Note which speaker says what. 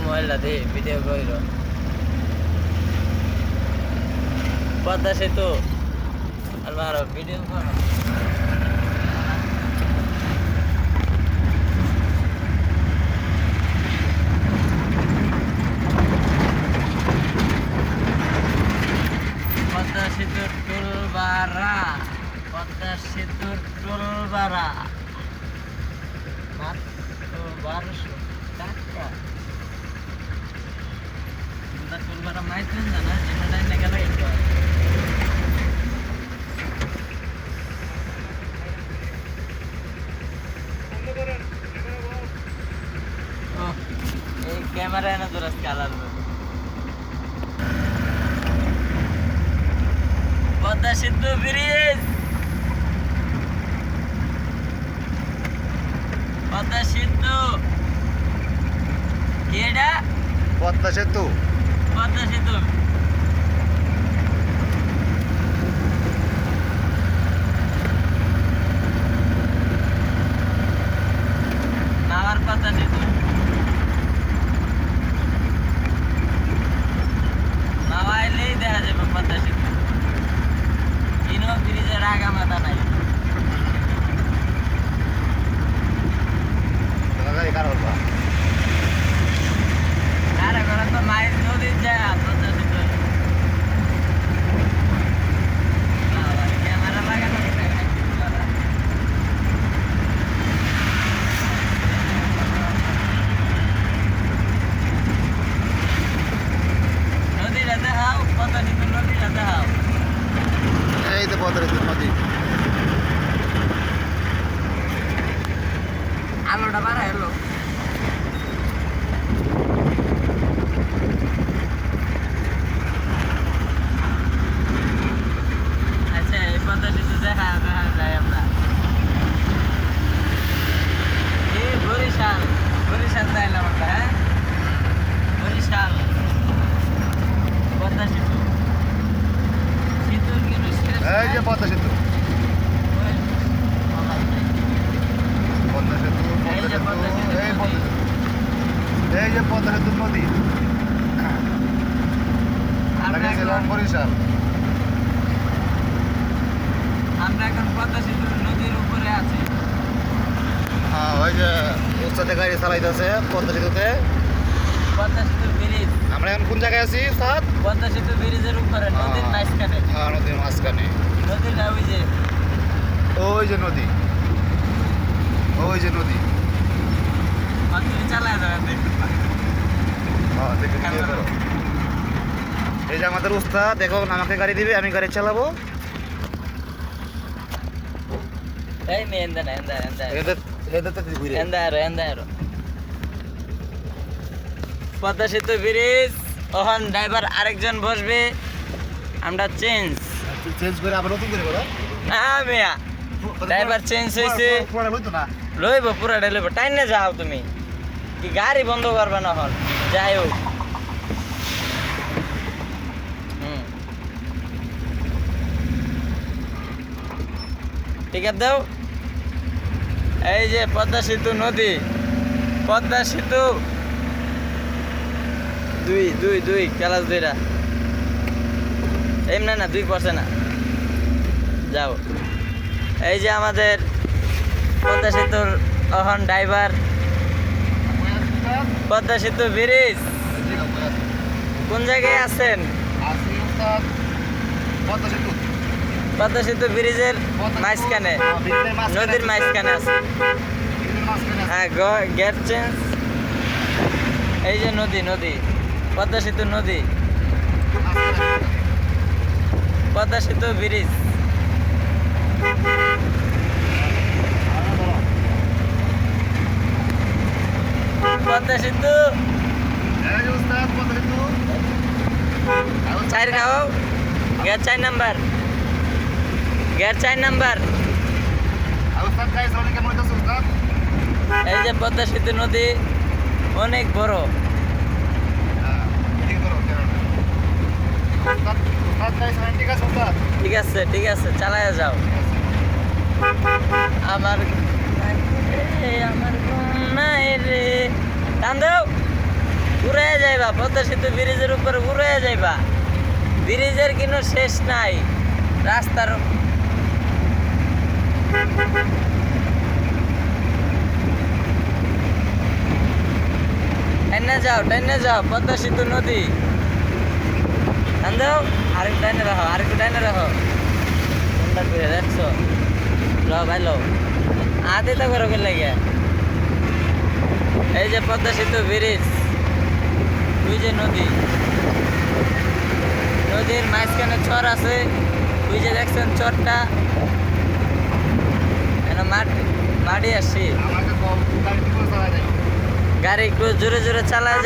Speaker 1: মোবাইলটা দিয়ে ভিডিও কইর পদ্মা সেতু আর মারো ভিডিও করো পদ্মা সেতুর টোল ভাড়া পদ্মা সেতুর টোল ভাড়া মাত্র 1200 টাকা টোল ভাড়া মাইতেন না যেটা না গেল এই ক্যামেরা না তোর আজকে আলাদা পদ্মা সেতু ব্রিজ পদ্মা সেতু কেডা
Speaker 2: পদ্মা সেতু
Speaker 1: পদ্মা সেতু নাওয়ার পদ্মা সেতু নাওয়াইলেই দেখা যাবে পদ্মা সেতু ইনো ব্রিজের আগা মাথা নাই
Speaker 2: গাড়ি কার হল
Speaker 1: আরে ঘরে তো মায়ের নদী যায় পদ্মা সেতু ক্যামেরা লাগানো নদীটা দেখাও পদ্মা সেতু নদীটা দেখাও
Speaker 2: এই তো পদ্মা সেতু নদী
Speaker 1: আলোটা বাড়া এলো আচ্ছা এই পদ্মা সেতু দেখা যায় আমরা এই বরিশাল বরিশাল যাইলাম আমরা হ্যাঁ বরিশাল পদ্মা সেতু সেতুর কিন্তু শেষ
Speaker 2: এই যে পদ্মা সেতু পদ্মা সেতু
Speaker 1: এই যে পদ্মা সেতু
Speaker 2: এই পদ্মা সেতু এই যে পদ্মা সেতু নদী
Speaker 1: আমরা
Speaker 2: গেছিলাম বরিশাল
Speaker 1: এখন পদ্মা সেতুর নদীর উপরে আছি
Speaker 2: হ্যাঁ ওই যে উচ্চতে গাড়ি চালাইতেছে পদ্মা সেতুতে
Speaker 1: পদ্মা সেতুর ব্রিজ
Speaker 2: আমরা এখন কোন জায়গায় আছি স্যার
Speaker 1: পদ্মা সেতু ব্রিজের উপরে নদীর মাঝখানে
Speaker 2: হ্যাঁ নদীর মাঝখানে
Speaker 1: নদীটা ওই যে
Speaker 2: ওই যে নদী ওই যে নদী
Speaker 1: তুমি চালায় যাবে
Speaker 2: হ্যাঁ দেখে ভিডিও করো এই যে আমাদের উস্তাদ দেখো আমাকে গাড়ি দিবে আমি গাড়ি চালাবো
Speaker 1: এই মেয়ে এন্দা না এন্দা এন্দা
Speaker 2: এদের ঘুরে
Speaker 1: এন্দা আরো পদ্মা সেতু ব্রিজ ওখান ড্রাইভার আরেকজন বসবে আমরা চেঞ্জ
Speaker 2: চেঞ্জ করে আবার নতুন করে বলো
Speaker 1: হ্যাঁ মেয়া ড্রাইভার চেঞ্জ হয়েছে
Speaker 2: পুরো হইতো না
Speaker 1: লইব পুরাটা লইব টাইনে যাও তুমি কি গাড়ি বন্ধ করবে না হল যাই হোক টিকিট দাও এই যে পদ্মা সেতু নদী পদ্মা সেতু দুই ক্লাস দুইটা এমনি না 2 পড়ছে না যাও এই যে আমাদের পদ্মা সেতুর এখন ড্রাইভার পদ্মা সেতু ব্রিজ কোন জায়গায় আছেন পদ্মা সেতু ব্রিজের মাঝখানে নদীর মাঝখানে আছে হ্যাঁ গেট চেঞ্জ এই যে নদী পদ্মা সেতু নদী পদ্মা সেতু ব্রিজ পদ্মা সেতু চার খাও গেট 4 নাম্বার গেট 4 নাম্বার এই যে পদ্মা সেতু নদী অনেক বড় ঠিক আছে চালায়া যাও আমার আমার ঘুম নাই রে টান দাও যাইবা, পদ্মা সেতু ব্রিজের উপরে উড়ে যাইবা। ব্রিজের কোনো শেষ নাই, রাস্তার টাইনে যাও পদ্মা সেতু নদী। আন্দাও আরেকটু টাইনে রাখো, আরেকটু টাইনে রাখো। সুন্দর করে দেখছো, লো ভাই লো, আদে তো করে লাগে। এই যে পদ্মা সেতু ব্রিজ, ওই যে নদী, নদীর মাঝখানে চর আছে, ওই যে দেখছেন চরটা, মাটি আসছি।
Speaker 2: আমাকে গাড়ি কি করে চালা যায়?
Speaker 1: গাড়ি একটু জোরে জোরে চালা যায়।